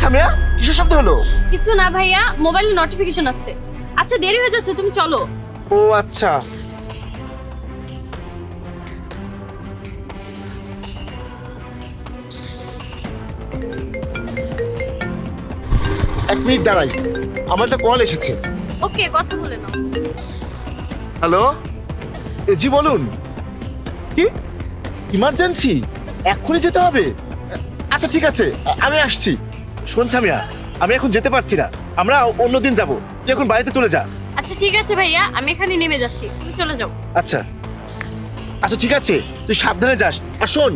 সামিয়া, কিসের শব্দ হলো? কিছু না ভাইয়া, মোবাইলে নোটিফিকেশন আছে। আচ্ছা দেরি হয়ে যাচ্ছে, তুমি চলো। ও আচ্ছা, এক মিনিট দাঁড়াই, আমার একটা কল এসেছে। ওকে, কথা বলে নাও। হ্যালো, জি বলুন। কি ইমার্জেন্সি? এক্ষুনি যেতে হবে? আচ্ছা ঠিক আছে, আমি আসছি। শোন সামিয়া, আমি এখন যেতে পারছি না, আমরা অন্যদিন যাব। তুই এখন বাড়িতে চলে যা। আচ্ছা ঠিক আছে ভাইয়া, আমি এখানে নেমে যাচ্ছি, তুমি চলে যাও। আচ্ছা আচ্ছা ঠিক আছে, তুই সাবধানে যাস। আর শোন,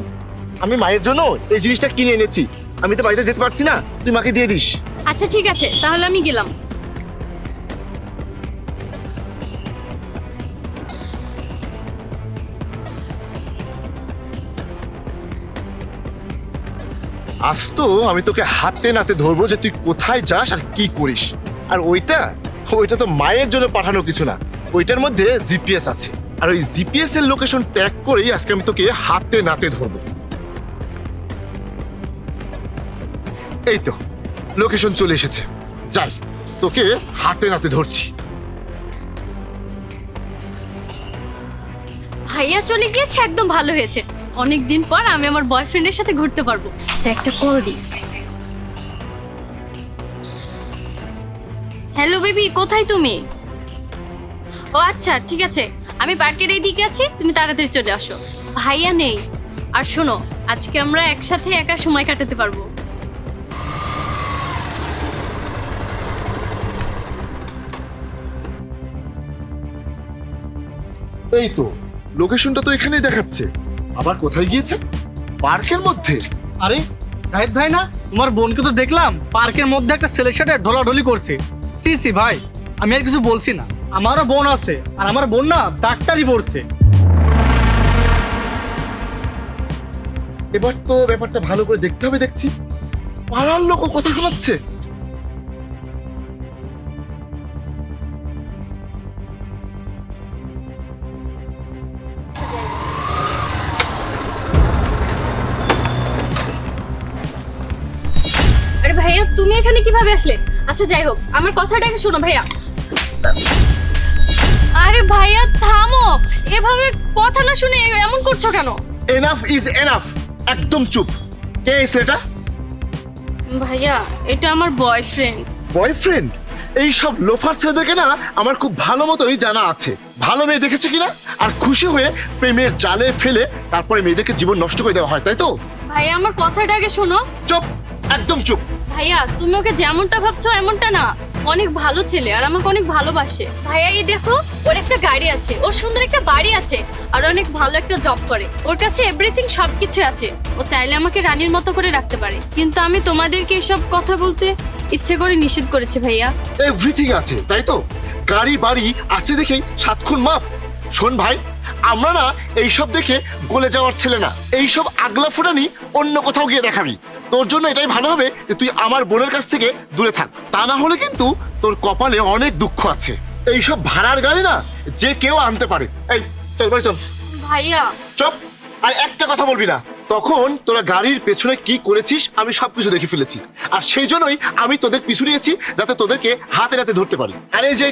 আমি মায়ের জন্য এই জিনিসটা কিনে এনেছি, আমি তো বাড়িতে যেতে পারছি না, তুই মাকে দিয়ে দিস। আচ্ছা ঠিক আছে, তাহলে আমি গেলাম। আজ তো আমি তোকে হাতে নাতে ধরবো যে তুই কোথায় যাস আর কি করিস। আর ওইটা ওইটা তো মায়ের জন্য পাঠানো কিছু না, ওইটার মধ্যে জিপিএস আছে। আর ওই জিপিএস এর লোকেশন ট্যাগ করেই আজকে আমি তোকে হাতে নাতে ধরবো। এই তো লোকেশন চলে এসেছে, যাই তোকে হাতে নাতে ধরছি। ভাইয়া চলে গিয়েছে, একদম ভালো হয়েছে। অনেকদিন পর আমি আমার বয়ফ্রেন্ডের সাথে ঘুরতে পারবো। আচ্ছা একটা কল দিই। হ্যালো বেবি, কোথায় তুমি? ও আচ্ছা ঠিক আছে, আমি পার্কের এই দিকে আছি, তুমি তাড়াতাড়ি চলে আসো। ভাইয়া নেই। আর শোনো, আজকে আমরা একসাথে একা সময় কাটাতে পারবো। এই তো লোকেশনটা তো এখানেই দেখাচ্ছে, আবার কোথায় গিয়েছে? পার্কের মধ্যে? আরে জাহিদ ভাই না? তোমার বোনকে তো দেখলাম পার্কের মধ্যে একটা ছেলের সাথে ঢলাঢলি করছে। সি ভাই, আমি আর কিছু বলছি না। আমারও বোন আছে, আর আমার বোন না ডাক্তারি পড়ছে। এবার তো ব্যাপারটা ভালো করে দেখতে হবে। দেখছি পাড়ার লোকও কথা শোনাচ্ছে। আরে ভাইয়া, তুমি এখানে কিভাবে আসলে? আচ্ছা যাই হোক, আমার কথাটাকে শোনো ভাইয়া। আরে ভাইয়া থামো, এভাবে কথা না শুনে এমন করছো কেন? এনাফ ইজ এনাফ, একদম চুপ। কে এই ছেলেটা? ভাইয়া এটা আমার বয়ফ্রেন্ড। বয়ফ্রেন্ড? এই সব লোফার ছেলেদেরকে না আমার খুব ভালো মতোই জানা আছে। ভালো মেয়ে দেখেছে কিনা, আর খুশি হয়ে প্রেমের জালে ফেলে তারপরে মেয়েদেরকে জীবন নষ্ট করে দেওয়া হয়, তাই তো? ভাইয়া আমার কথাটাকে শোনো। চুপ, একদম চুপ। ভাইয়া তুমি ওকে যেমনটা ভাবছো এমনটা না, অনেক ভালো ছেলে আর আমাকে অনেক ভালোবাসে। ভাইয়া এই দেখো, ওর একটা গাড়ি আছে, ওর সুন্দর একটা বাড়ি আছে, আর অনেক ভালো একটা জব করে। ওর কাছে এভরিথিং সবকিছু আছে। ও চাইলে আমাকে রানীর মতো করে রাখতে পারে, কিন্তু আমি তোমাদেরকে এসব কথা বলতে ইচ্ছে করে নিষেধ করেছি ভাইয়া। এভরিথিং আছে তাই তো? গাড়ি বাড়ি আছে দেখেই 7 খুন মাপ। শোন ভাই, আমরা না এইসব দেখে গলে যাওয়ার ছেলে না। এইসব আগলা ফুটানি অন্য কোথাও গিয়ে দেখাবি। তোর জন্য এটাই ভালো হবে যে তুই আমার বোনের কাছ থেকে দূরে থাক, তা না হলে কিন্তু তোর কপালে অনেক দুঃখ আছে। এইসব ভাড়ার গাড়ি না যে কেউ আনতে পারে। এই চল ভাই চল। ভাইয়া চুপ, আর একটা কথা বলবি না। তখন তোরা গাড়ির পেছনে কি করেছিস আমি সবকিছু দেখে ফেলেছি, আর সেই জন্যই আমি তোদের পিছু নিয়েছি, যাতে তোদেরকে হাতে হাতে ধরতে পারি। আর এই যে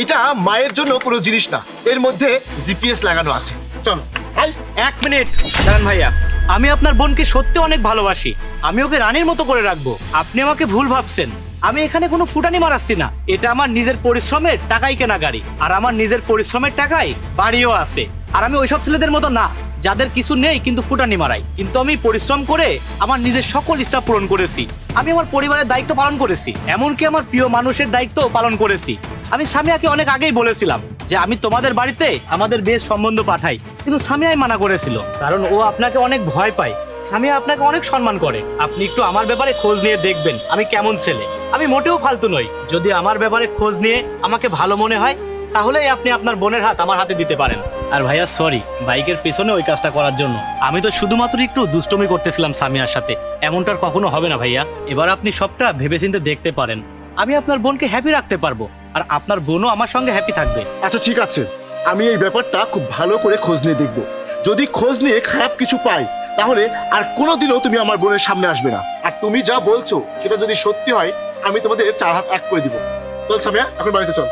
এটা মায়ের জন্য কোনো জিনিস না, এর মধ্যে জিপিএস লাগানো আছে। চল ভাই। এক মিনিট দাঁড়ান ভাইয়া, আমি আপনার বোনকে সত্যি অনেক ভালোবাসি। আমি ওকে রানীর মতো করে রাখবো। আপনি আমাকে ভুল ভাবছেন। আমি এখানে কোনো ফুটানি মারাচ্ছি না। এটা আমার নিজের পরিশ্রমের টাকাই কেনা গাড়ি, আর আমার নিজের পরিশ্রমের টাকায় বাড়িও আছে। আর আমি ওইসব ছেলেদের মতো না যাদের কিছু নেই কিন্তু ফুটানি মারাই। কিন্তু আমি পরিশ্রম করে আমার নিজের সকল ইচ্ছা পূরণ করেছি। আমি আমার পরিবারের দায়িত্ব পালন করেছি, এমনকি আমার প্রিয় মানুষের দায়িত্ব পালন করেছি। আমি সামিয়াকে অনেক আগেই বলেছিলাম যে আমি তোমাদের বাড়িতে আমাদের বিয়ের সম্বন্ধ পাঠাই, কিন্তু সামিয়াই মানা করেছিল, কারণ ও আপনাকে অনেক ভয় পায়। সামিয়া আপনাকে অনেক সম্মান করে। আপনি একটু আমার ব্যাপারে খোঁজ নিয়ে দেখবেন আমি কেমন ছেলে। আমি মোটেও ফালতু নই। যদি আমার ব্যাপারে খোঁজ নিয়ে আমাকে ভালো মনে হয়, তাহলেই আপনি আপনার বোনের হাত আমার হাতে দিতে পারেন। আর ভাইয়া সরি বাইকের পেছনে ওই কাজটা করার জন্য। আমি তো শুধুমাত্র একটু দুষ্টমি করতেছিলাম সামিয়ার সাথে। এমনটা আর কখনো হবে না ভাইয়া। এবার আপনি সবটা ভেবেচিন্তে দেখতে পারেন। আমি আপনার বোনকে হ্যাপি রাখতে পারবো, আর আপনার বোনও আমার সঙ্গে হ্যাপি থাকবে। আচ্ছা ঠিক আছে, আমি এই ব্যাপারটা খুব ভালো করে খোঁজ নিয়ে দেখব। যদি খোঁজ নিয়ে খারাপ কিছু পাই তাহলে আর কোনোদিনও তুমি আমার বোনের সামনে আসবে না। আর তুমি যা বলছো সেটা যদি সত্যি হয়, আমি তোমাদের 4 হাত এক করে দিব। চল সামিয়া, এখন বাড়িতে চল।